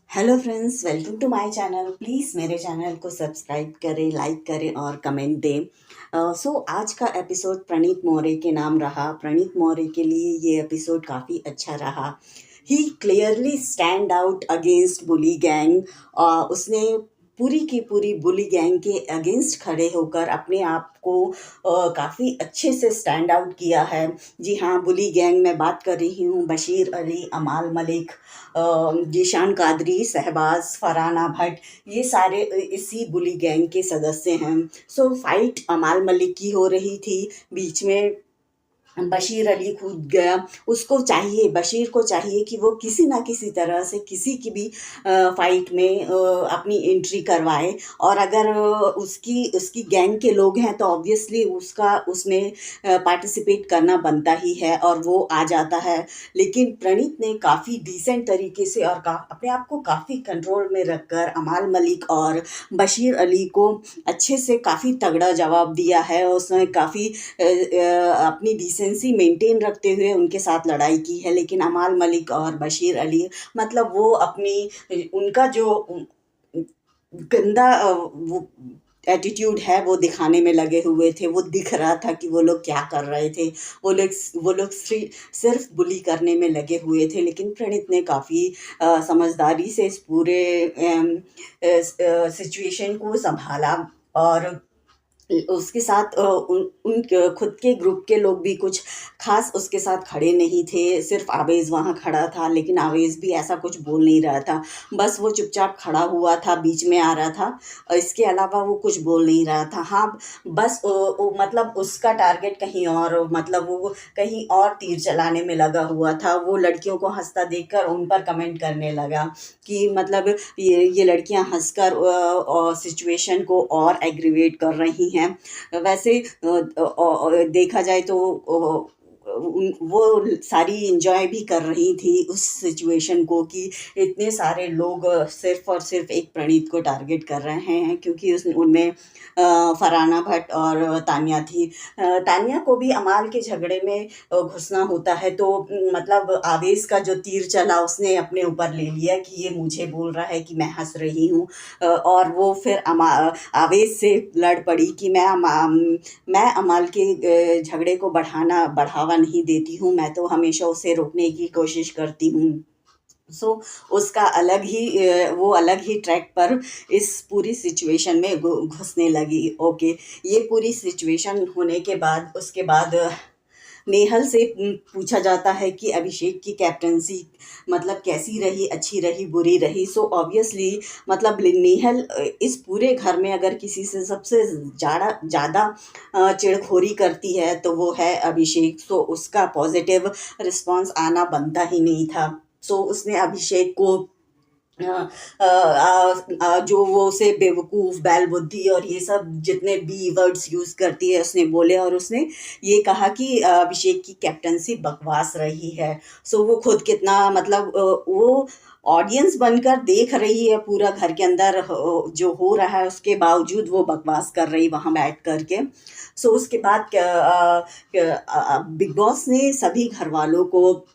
Hello friends, welcome to my channel. Please मेरे channel को subscribe करें, लाइक करें और कमेंट दें। आज का एपिसोड प्रणीत मौर्य के नाम रहा। प्रणीत मौर्य के लिए ये एपिसोड काफ़ी अच्छा रहा। ही क्लियरली स्टैंड आउट अगेंस्ट बुली गैंग। उसने पूरी की पूरी बुली गैंग के अगेंस्ट खड़े होकर अपने आप को काफ़ी अच्छे से स्टैंड आउट किया है। जी हाँ, बुली गैंग में बात कर रही हूँ बशीर अली, अमाल मलिक, जीशान कादरी, शहबाज, फरहाना भट्ट। ये सारे इसी बुली गैंग के सदस्य हैं। फाइट अमाल मलिक की हो रही थी, बीच में बशीर अली कूद गया। उसको चाहिए, बशीर को चाहिए कि वो किसी ना किसी तरह से किसी की भी फाइट में अपनी एंट्री करवाए। और अगर उसकी उसकी गैंग के लोग हैं तो ऑब्वियसली उसका उसमें पार्टिसिपेट करना बनता ही है और वो आ जाता है। लेकिन प्रणीत ने काफ़ी डिसेंट तरीके से और अपने आप को काफ़ी कंट्रोल में रखकर अमाल मलिक और बशीर अली को अच्छे से काफ़ी तगड़ा जवाब दिया है। उसने काफ़ी अपनी डिसेंसी मेंटेन रखते हुए उनके साथ लड़ाई की है। लेकिन अमाल मलिक और बशीर अली, मतलब वो अपनी उनका जो गंदा वो एटीट्यूड है वो दिखाने में लगे हुए थे। वो दिख रहा था कि वो लोग क्या कर रहे थे। वो लोग सिर्फ बुली करने में लगे हुए थे। लेकिन प्रणीत ने काफ़ी समझदारी से इस पूरे सिचुएशन को संभाला। और उसके साथ उन खुद के ग्रुप के लोग भी कुछ खास उसके साथ खड़े नहीं थे। सिर्फ आवेज़ वहाँ खड़ा था, लेकिन आवेज़ भी ऐसा कुछ बोल नहीं रहा था। बस वो चुपचाप खड़ा हुआ था, बीच में आ रहा था और इसके अलावा वो कुछ बोल नहीं रहा था। हाँ, बस मतलब उसका टारगेट कहीं और, मतलब वो कहीं और तीर चलाने में लगा हुआ था। वो लड़कियों को हंसता देखकर उन पर कमेंट करने लगा कि मतलब ये लड़कियां हंसकर सिचुएशन को और एग्रीवेट कर रही हैं। वैसे देखा जाए तो वो सारी इंजॉय भी कर रही थी उस सिचुएशन को कि इतने सारे लोग सिर्फ और सिर्फ एक प्रणीत को टारगेट कर रहे हैं, क्योंकि उनमें फरहाना भट्ट और तानिया थी। तानिया को भी अमाल के झगड़े में घुसना होता है, तो मतलब आवेश का जो तीर चला उसने अपने ऊपर ले लिया कि ये मुझे बोल रहा है कि मैं हंस रही हूँ। और वो फिर आवेश से लड़ पड़ी कि मैं अमाल के झगड़े को बढ़ावा नहीं देती हूँ, मैं तो हमेशा उसे रोकने की कोशिश करती हूँ। उसका वो अलग ही ट्रैक पर इस पूरी सिचुएशन में घुसने लगी। ओके, ये पूरी सिचुएशन होने के बाद उसके बाद नेहल से पूछा जाता है कि अभिषेक की कैप्टनसी मतलब कैसी रही, अच्छी रही, बुरी रही। ऑब्वियसली मतलब नेहल इस पूरे घर में अगर किसी से सबसे ज़्यादा चिढ़खोरी करती है तो वो है अभिषेक। उसका पॉजिटिव रिस्पॉन्स आना बनता ही नहीं था। उसने अभिषेक को जो वो उसे बेवकूफ़, बैल बुद्धि और ये सब जितने बी वर्ड्स यूज़ करती है उसने बोले। और उसने ये कहा कि अभिषेक की कैप्टनसी बकवास रही है। वो खुद कितना मतलब वो ऑडियंस बनकर देख रही है पूरा घर के अंदर जो हो रहा है, उसके बावजूद वो बकवास कर रही वहाँ बैठ कर के। उसके बाद बिग बॉस ने सभी घर वालों को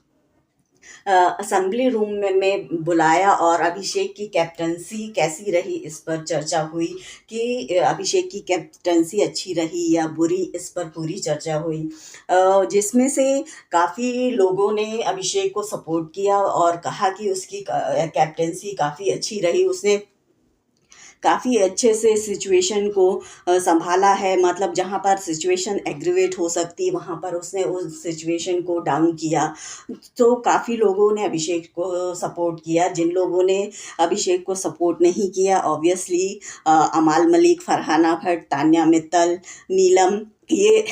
असेंबली रूम में बुलाया और अभिषेक की कैप्टनसी कैसी रही इस पर चर्चा हुई कि अभिषेक की कैप्टनसी अच्छी रही या बुरी, इस पर पूरी चर्चा हुई। जिसमें से काफ़ी लोगों ने अभिषेक को सपोर्ट किया और कहा कि उसकी कैप्टनसी काफ़ी अच्छी रही। उसने काफ़ी अच्छे से सिचुएशन को संभाला है। मतलब जहाँ पर सिचुएशन एग्रीवेट हो सकती वहाँ पर उसने उस सिचुएशन को डाउन किया। काफ़ी लोगों ने अभिषेक को सपोर्ट किया। जिन लोगों ने अभिषेक को सपोर्ट नहीं किया, ऑब्वियसली अमाल मलिक, फरहाना भट्ट, तान्या मित्तल, नीलम, ये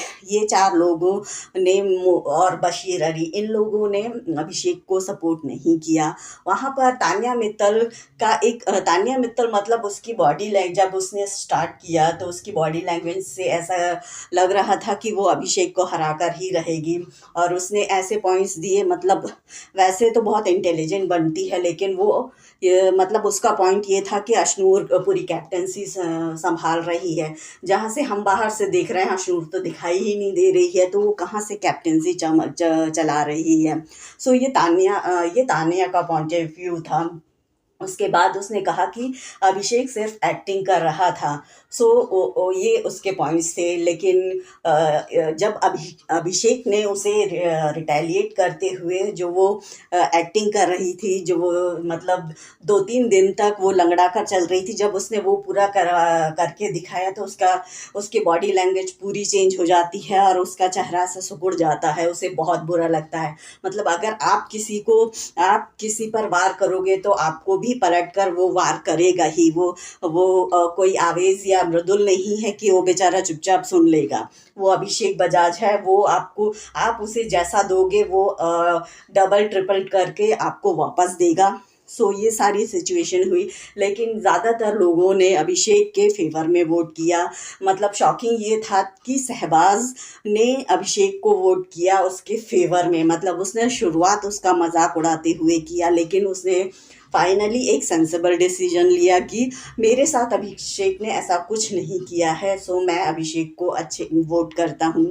चार लोगों ने और बशीर अली, इन लोगों ने अभिषेक को सपोर्ट नहीं किया। वहाँ पर तान्या मित्तल मतलब उसकी बॉडी लैंग्वेज, जब उसने स्टार्ट किया तो उसकी बॉडी लैंग्वेज से ऐसा लग रहा था कि वो अभिषेक को हरा कर ही रहेगी। और उसने ऐसे पॉइंट्स दिए, मतलब वैसे तो बहुत इंटेलिजेंट बनती है, लेकिन वो मतलब उसका पॉइंट ये था कि अशनूर पूरी कैप्टनसी संभाल रही है। जहाँ से हम बाहर से देख रहे हैं अशनूर तो दिखाई ही नहीं दे रही है, तो वो कहाँ से कैप्टनसी चला रही है। ये तानिया का पॉइंट ऑफ व्यू था। उसके बाद उसने कहा कि अभिषेक सिर्फ एक्टिंग कर रहा था। सो ये उसके पॉइंट्स थे। लेकिन जब अभिषेक ने उसे रिटेलिएट करते हुए जो वो एक्टिंग कर रही थी, जो वो मतलब 2-3 दिन तक वो लंगड़ा कर चल रही थी, जब उसने वो पूरा करके दिखाया तो उसकी बॉडी लैंग्वेज पूरी चेंज हो जाती है और उसका चेहरा ऐसा सिकुड़ जाता है, उसे बहुत बुरा लगता है। मतलब अगर आप किसी पर वार करोगे तो आपको भी पलट कर वो वार करेगा ही। वो कोई आवेज या मृदुल नहीं है कि वो बेचारा चुपचाप सुन लेगा। वो अभिषेक बजाज है, वो आप उसे जैसा दोगे वो डबल ट्रिपल करके आपको वापस देगा। सो ये सारी सिचुएशन हुई, लेकिन ज़्यादातर लोगों ने अभिषेक के फेवर में वोट किया। मतलब शॉकिंग ये था कि शहबाज ने अभिषेक को वोट किया उसके फेवर में। मतलब उसने शुरुआत उसका मजाक उड़ाते हुए किया, लेकिन उसने फाइनली एक सेंसिबल डिसीजन लिया कि मेरे साथ अभिषेक ने ऐसा कुछ नहीं किया है। सो मैं अभिषेक को अच्छे वोट करता हूँ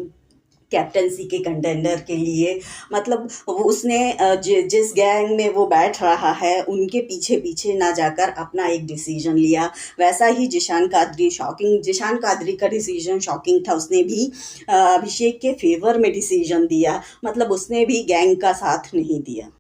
कैप्टनसी के कंटेंडर के लिए। मतलब वो उसने जिस गैंग में वो बैठ रहा है उनके पीछे पीछे ना जाकर अपना एक डिसीजन लिया। वैसा ही जिशान कादरी का डिसीजन शॉकिंग था। उसने भी अभिषेक के फेवर में डिसीजन दिया। मतलब उसने भी गैंग का साथ नहीं दिया।